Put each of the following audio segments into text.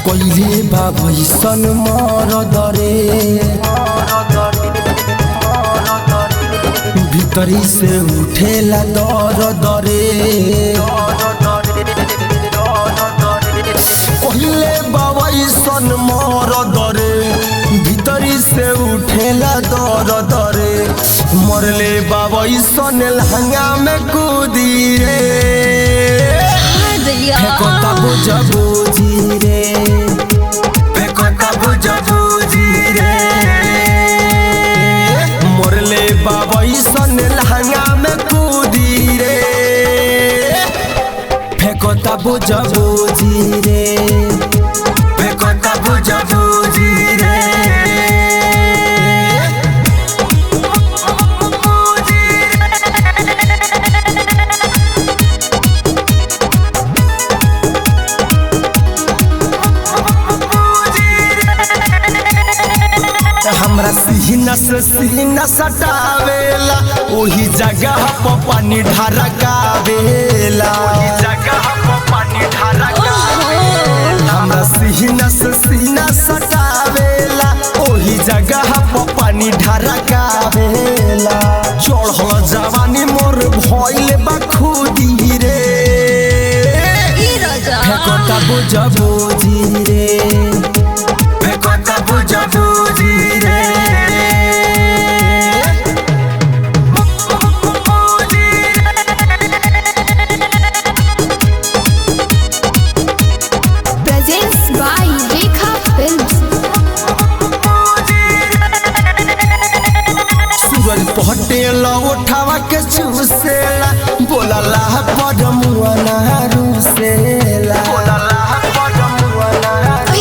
कोइले बाबैसन मरदरे भीतरी से उठेला दरदरे कोइले बाबैसन मरदरे भीतरी से उठेला दरदरे मरले बाबैसन लहंगा में कूदी रे फेंकता बुझा बुझी रे फेंकता बुझा बुझी रे मरले बाबैसन लहंगा में कूदी रे फेंकता बुझा बुझी रे फेंकता बुझा बुझी रे हमरा सीना से सीना सटावेला ओही जगह पर पानी ढरकावेला ओही जगह पर पानी ढरकावेला हमरा सीना से सीना सटावेला ओही जगह पर पानी ढरकावेला चढ़ल जवानी मोर भइले बा खुदी रे फेंकता बुझा बुझी रे फेंकता बुझा बुझी पटेला उठावा के चूसेला बोलला पर मुआ ना रूसेला बोलला पर मुआ ना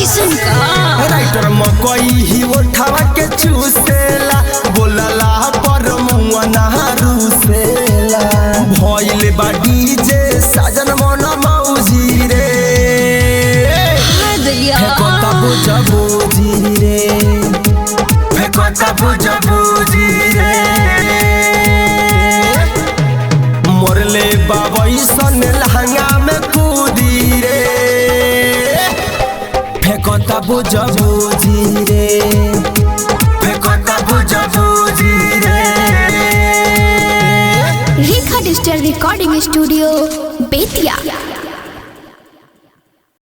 ऐसन का राइटर मकई ही उठावा के चूसेला बोलला पर मुआ ना रूसेला भइले बा डीजे साजन मन मौजी रे फेंकता बुझा बुझी रे फेंकता बुझा बुझी रे मरले बाबैसन लहंगा में कूदी रे फेंकता बुझा बुझी रे फेंकता बुझा बुझी रे रेखा डिजिटल रिकॉर्डिंग स्टूडियो बेतिया।